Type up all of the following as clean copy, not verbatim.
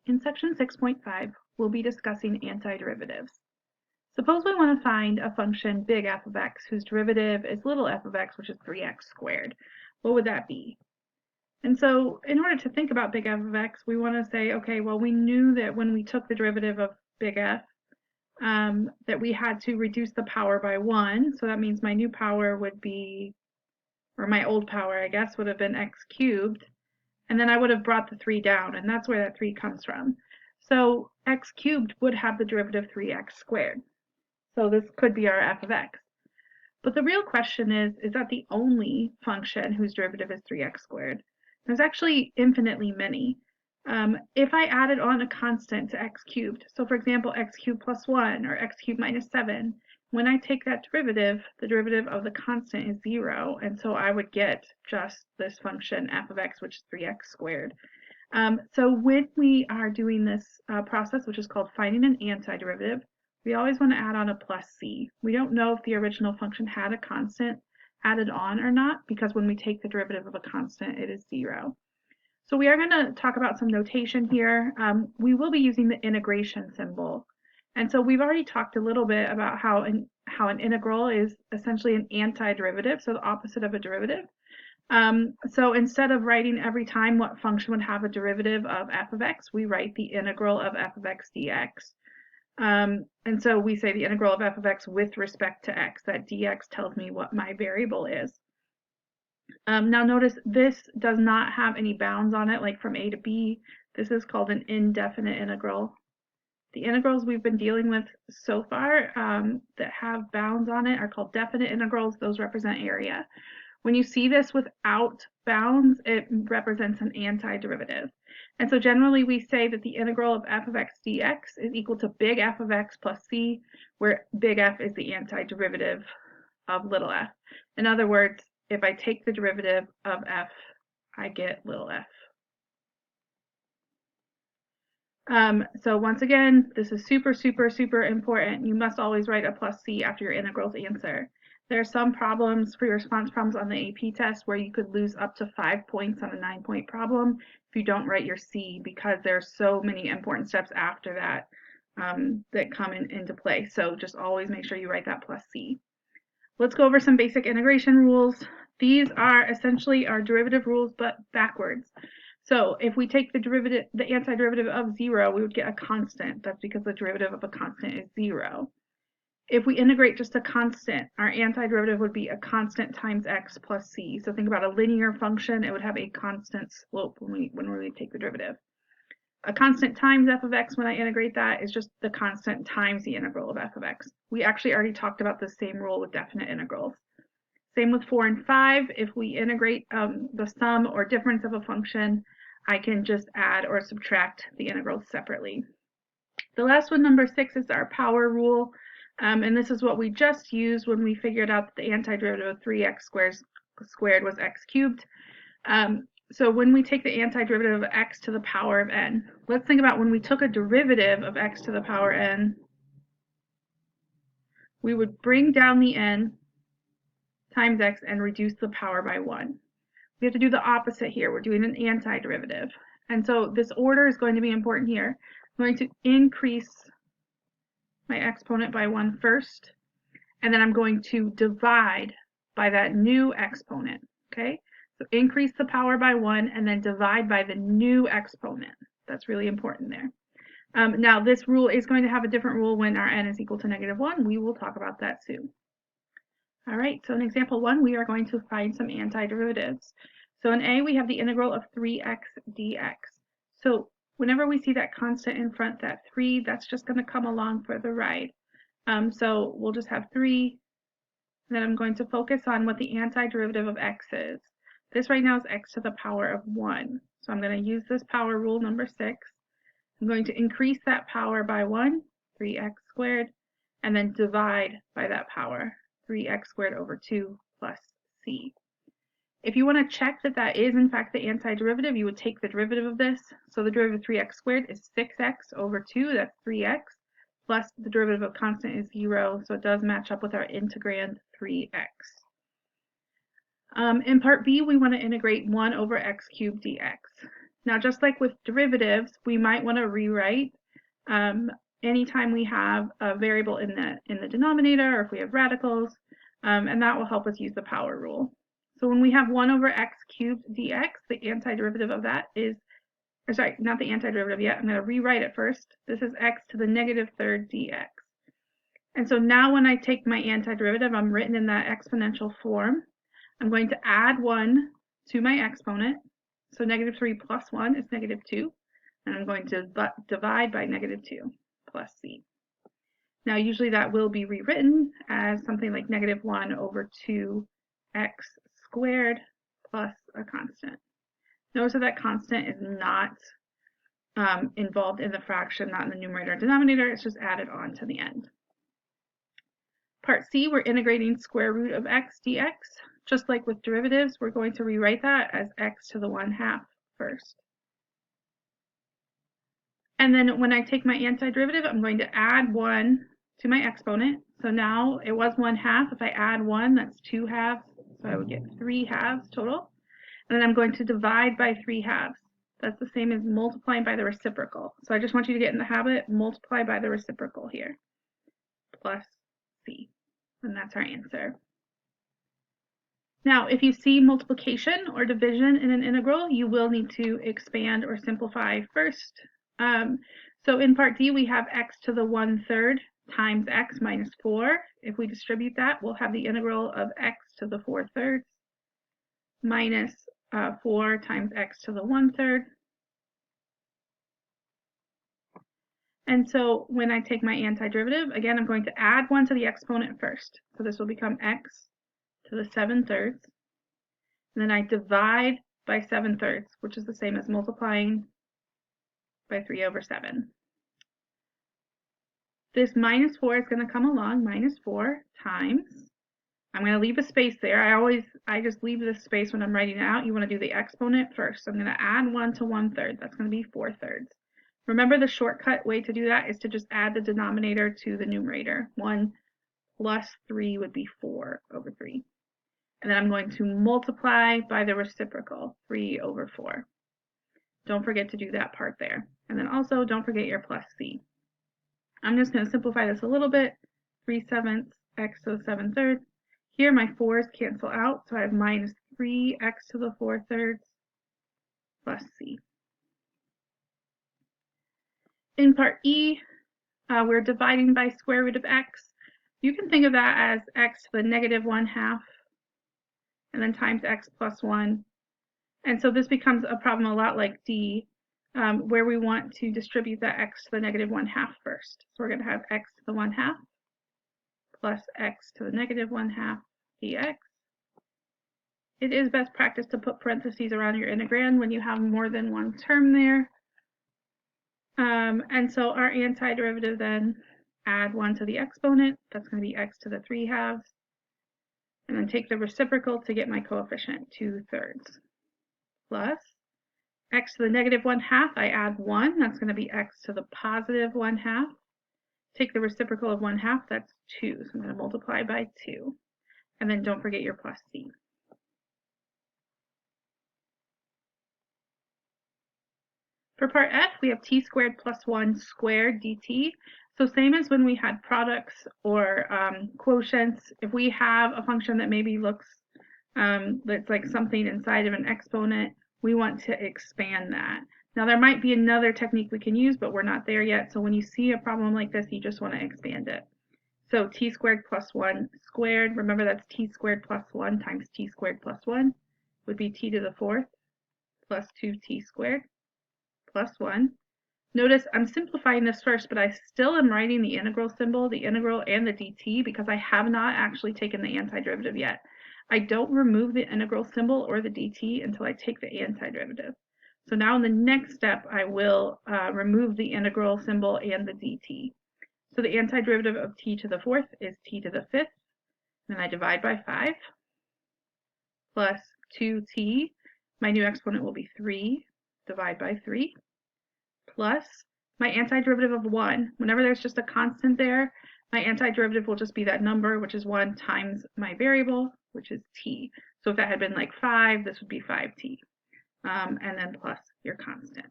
In section 6.5, we'll be discussing antiderivatives. Suppose we want to find a function big f of x whose derivative is little f of x, which is 3x squared. What would that be? And so in order to think about big f of x, we want to say, okay, well, we knew that when we took the derivative of big F, that we had to reduce the power by 1. So that means my new power would be, or my old power, I guess, would have been x cubed. And then I would have brought the 3 down, and that's where that 3 comes from. So x cubed would have the derivative 3x squared. So this could be our f of x. But the real question is that the only function whose derivative is 3x squared? There's actually infinitely many. If I added on a constant to x cubed, so for example, x cubed plus 1 or x cubed minus 7, when I take that derivative, the derivative of the constant is 0, and so I would get just this function f of x, which is 3x squared. So when we are doing this process, which is called finding an antiderivative, we always want to add on a plus c. We don't know if the original function had a constant added on or not, because when we take the derivative of a constant, it is 0. So we are going to talk about some notation here. We will be using the integration symbol. And so we've already talked a little bit about how an integral is essentially an antiderivative, so the opposite of a derivative. So instead of writing every time what function would have a derivative of f of x, we write the integral of f of x dx. And so we say the integral of f of x with respect to x. That dx tells me what my variable is. Now notice this does not have any bounds on it, like from a to b. This is called an indefinite integral. The integrals we've been dealing with so far that have bounds on it are called definite integrals. Those represent area. When you see this without bounds, it represents an antiderivative. And so generally we say that the integral of f of x dx is equal to big F of x plus c, where big F is the antiderivative of little f. In other words, if I take the derivative of f, I get little f. So once again, this is super, super, super important. You must always write a plus c after your integrals answer. There are some problems for your response problems on the AP test where you could lose up to 5 points on a 9-point problem if you don't write your C, because there are so many important steps after that that come into play. So just always make sure you write that plus C. Let's go over some basic integration rules. These are essentially our derivative rules, but backwards. So if we take the antiderivative of 0, we would get a constant. That's because the derivative of a constant is 0. If we integrate just a constant, our antiderivative would be a constant times x plus c. So think about a linear function. It would have a constant slope when we take the derivative. A constant times f of x, when I integrate that, is just the constant times the integral of f of x. We actually already talked about the same rule with definite integrals. Same with 4 and 5. If we integrate the sum or difference of a function, I can just add or subtract the integrals separately. The last one, number 6, is our power rule. And this is what we just used when we figured out that the antiderivative of 3x squared was x cubed. So when we take the antiderivative of x to the power of n, let's think about when we took a derivative of x to the power n, we would bring down the n times x and reduce the power by 1. We have to do the opposite here. We're doing an antiderivative. And so this order is going to be important here. I'm going to increase my exponent by 1 first, and then I'm going to divide by that new exponent, okay? So increase the power by 1 and then divide by the new exponent. That's really important there. Now this rule is going to have a different rule when our n is equal to -1. We will talk about that soon. All right, so in example 1, we are going to find some antiderivatives. So in A, we have the integral of 3x dx. So whenever we see that constant in front, that 3, that's just going to come along for the ride. So we'll just have 3. Then I'm going to focus on what the antiderivative of x is. This right now is x to the power of 1. So I'm going to use this power rule, number 6. I'm going to increase that power by 1, 3x squared, and then divide by that power, 3x squared over 2 plus c. If you want to check that that is in fact the antiderivative, you would take the derivative of this. So the derivative of 3x squared is 6x over 2, that's 3x, plus the derivative of constant is 0, so it does match up with our integrand 3x. In part B, we want to integrate 1 over x cubed dx. Now, just like with derivatives, we might want to rewrite anytime we have a variable in the denominator, or if we have radicals, and that will help us use the power rule. So when we have 1 over x cubed dx, the antiderivative of that is, or sorry, not the antiderivative yet, I'm going to rewrite it first. This is x to the negative third dx. And so now when I take my antiderivative, I'm written in that exponential form. I'm going to add 1 to my exponent. So negative 3 plus 1 is negative 2. And I'm going to divide by negative 2 plus c. Now usually that will be rewritten as something like negative 1 over 2x squared plus a constant. Notice that that constant is not involved in the fraction, not in the numerator or denominator. It's just added on to the end. Part C, we're integrating square root of x dx. Just like with derivatives, we're going to rewrite that as x to the 1/2 first. And then when I take my antiderivative, I'm going to add 1 to my exponent. So now it was 1/2. If I add 1, that's 2 halves. So I would get 3 halves total. And then I'm going to divide by 3 halves. That's the same as multiplying by the reciprocal. So I just want you to get in the habit, multiply by the reciprocal here, plus c. And that's our answer. Now, if you see multiplication or division in an integral, you will need to expand or simplify first. So in part D, we have x to the 1/3 times x minus 4. If we distribute that, we'll have the integral of x to the 4/3 minus 4 times x to the 1/3. And so when I take my antiderivative, again, I'm going to add 1 to the exponent first. So this will become x to the 7/3. And then I divide by 7/3, which is the same as multiplying by 3 over 7. This minus 4 is going to come along, minus 4 times. I'm going to leave a space there. I just leave this space when I'm writing it out. You want to do the exponent first. So I'm going to add 1 to 1/3. That's going to be 4/3. Remember, the shortcut way to do that is to just add the denominator to the numerator. 1 plus 3 would be 4 over 3. And then I'm going to multiply by the reciprocal, 3 over 4. Don't forget to do that part there. And then also don't forget your plus c. I'm just going to simplify this a little bit. 3/7 x to the 7/3. Here my 4's cancel out, so I have minus 3x to the 4/3 plus c. In part E, we're dividing by square root of x. You can think of that as x to the negative 1/2 and then times x plus 1. And so this becomes a problem a lot like D, where we want to distribute that x to the negative 1/2 first. So we're going to have x to the 1/2 plus x to the negative 1/2 dx. It is best practice to put parentheses around your integrand when you have more than one term there. And so our antiderivative then, add 1 to the exponent. That's going to be x to the 3/2. And then take the reciprocal to get my coefficient, 2/3. Plus x to the negative 1/2, I add 1. That's going to be x to the positive 1/2. Take the reciprocal of 1/2, that's 2. So I'm going to multiply by 2. And then don't forget your plus c. For part F, we have t squared plus 1 squared dt. So same as when we had products or quotients, if we have a function that maybe looks that's like something inside of an exponent, we want to expand that. Now there might be another technique we can use, but we're not there yet. So when you see a problem like this, you just want to expand it. So t squared plus 1 squared, remember that's t squared plus 1 times t squared plus 1 would be t to the 4th plus 2t squared plus 1. Notice I'm simplifying this first, but I still am writing the integral symbol, the integral and the dt, because I have not actually taken the antiderivative yet. I don't remove the integral symbol or the dt until I take the antiderivative. So now in the next step, I will remove the integral symbol and the dt. So the antiderivative of t to the 4th is t to the 5th. Then I divide by 5 plus 2t. My new exponent will be 3. Divide by 3 plus my antiderivative of 1. Whenever there's just a constant there, my antiderivative will just be that number, which is 1 times my variable, which is t. So if that had been like 5, this would be 5t. and then plus your constant.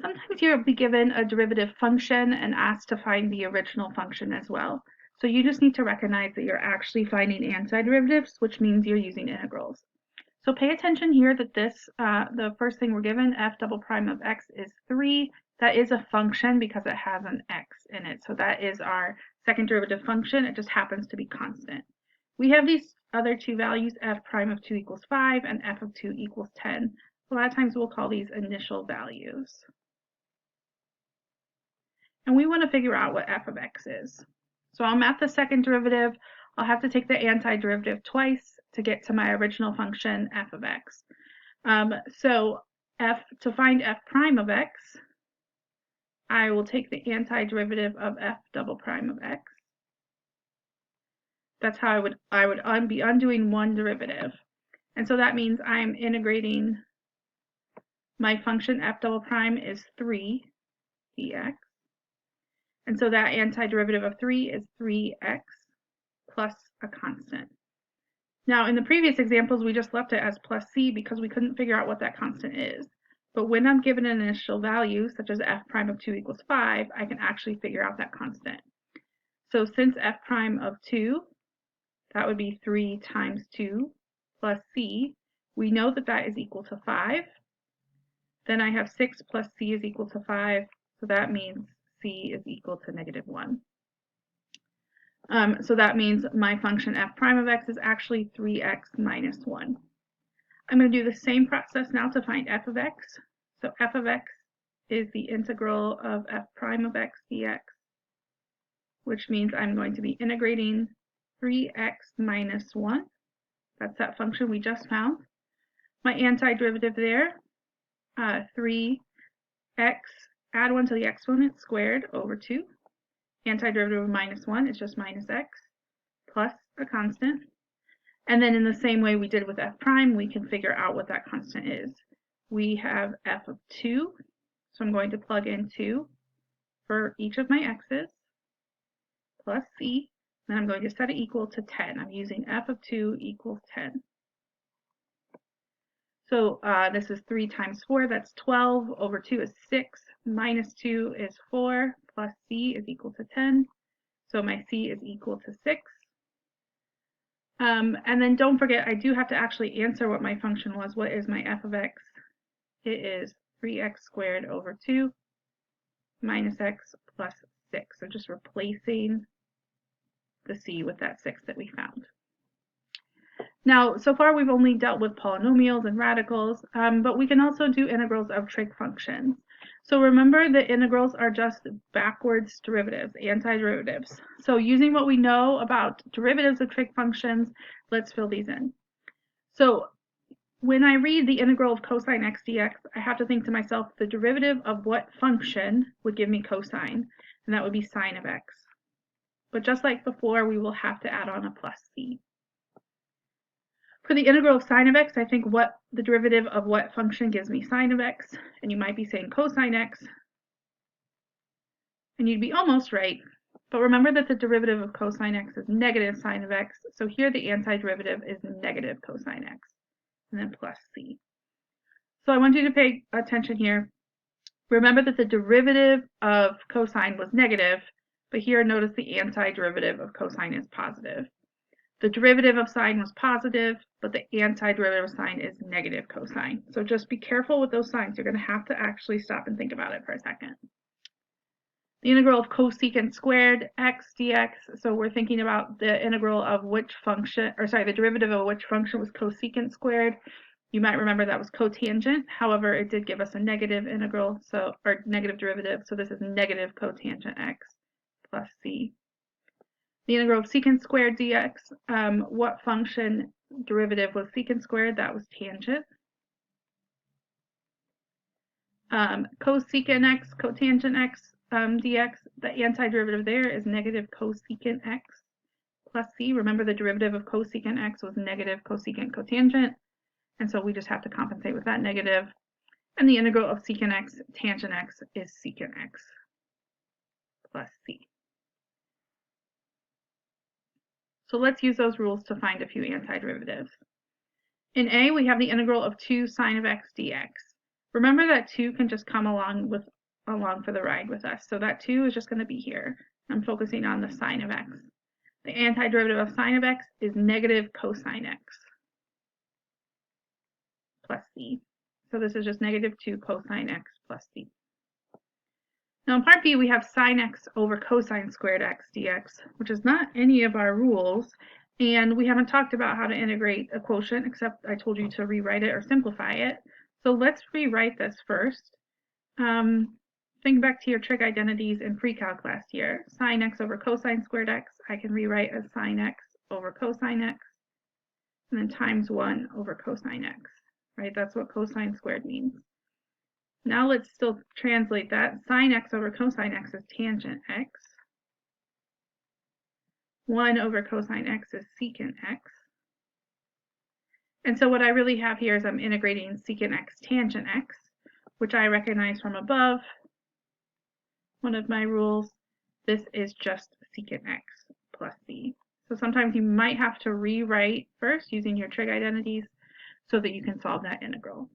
Sometimes you'll be given a derivative function and asked to find the original function as well. So you just need to recognize that you're actually finding antiderivatives, which means you're using integrals. So pay attention here that this, the first thing we're given, f double prime of x is 3. That is a function because it has an x in it. So that is our second derivative function. It just happens to be constant. We have these other two values, f prime of 2 equals 5 and f of 2 equals 10. A lot of times we'll call these initial values. And we want to figure out what f of x is. So I'll map the second derivative. I'll have to take the antiderivative twice to get to my original function, f of x. So to find f prime of x, I will take the antiderivative of f double prime of x. That's how I would be undoing one derivative. And so that means I'm integrating my function f double prime is 3 dx. And so that antiderivative of 3 is 3x plus a constant. Now, in the previous examples, we just left it as plus c because we couldn't figure out what that constant is. But when I'm given an initial value, such as f prime of 2 equals 5, I can actually figure out that constant. So since f prime of 2, that would be 3 times 2 plus c, we know that that is equal to 5. Then I have 6 plus c is equal to 5, so that means c is equal to -1. So that means my function f prime of x is actually 3x minus 1. I'm going to do the same process now to find f of x. So f of x is the integral of f prime of x dx, which means I'm going to be integrating 3x minus 1. That's that function we just found. My antiderivative there, 3x, add 1 to the exponent squared over 2. Antiderivative of minus 1 is just minus x plus a constant. And then in the same way we did with f prime, we can figure out what that constant is. We have f of 2, so I'm going to plug in 2 for each of my x's, plus c, and I'm going to set it equal to 10. I'm using f of 2 equals 10. So this is 3 times 4, that's 12, over 2 is 6, minus 2 is 4, plus c is equal to 10. So my c is equal to 6. And then don't forget, I do have to actually answer what my function was. What is my f of x? It is 3x squared over 2 minus x plus 6. So just replacing the c with that 6 that we found. Now, so far we've only dealt with polynomials and radicals, but we can also do integrals of trig functions. So remember that integrals are just backwards derivatives, antiderivatives. So using what we know about derivatives of trig functions, let's fill these in. So when I read the integral of cosine x dx, I have to think to myself, the derivative of what function would give me cosine, and that would be sine of x. But just like before, we will have to add on a plus c. For the integral of sine of x, I think what the derivative of what function gives me sine of x, and you might be saying cosine x, and you'd be almost right, but remember that the derivative of cosine x is negative sine of x, so here the antiderivative is negative cosine x, and then plus c. So I want you to pay attention here. Remember that the derivative of cosine was negative, but here notice the antiderivative of cosine is positive. The derivative of sine was positive, but the antiderivative of sine is negative cosine. So just be careful with those signs. You're going to have to actually stop and think about it for a second. The integral of cosecant squared x dx, so we're thinking about the integral of which function, or sorry, the derivative of which function was cosecant squared. You might remember that was cotangent. However, it did give us a negative integral, or negative derivative, so this is negative cotangent x plus c. The integral of secant squared dx, what function derivative was secant squared? That was tangent. Cosecant x, cotangent x dx, the antiderivative there is negative cosecant x plus c. Remember the derivative of cosecant x was negative cosecant cotangent, and so we just have to compensate with that negative. And the integral of secant x, tangent x is secant x plus c. So let's use those rules to find a few antiderivatives. In A, we have the integral of 2 sine of x dx. Remember that 2 can just come along for the ride with us. So that 2 is just going to be here. I'm focusing on the sine of x. The antiderivative of sine of x is negative cosine x plus c. So this is just negative 2 cosine x plus c. Now in part B, we have sine x over cosine squared x dx, which is not any of our rules. And we haven't talked about how to integrate a quotient, except I told you to rewrite it or simplify it. So let's rewrite this first. Think back to your trig identities in pre-calc last year. Sine x over cosine squared x, I can rewrite as sine x over cosine x, and then times 1 over cosine x, right? That's what cosine squared means. Now let's still translate that. Sine x over cosine x is tangent x. 1 over cosine x is secant x. And so what I really have here is I'm integrating secant x tangent x, which I recognize from above. One of my rules, this is just secant x plus c. So sometimes you might have to rewrite first using your trig identities so that you can solve that integral.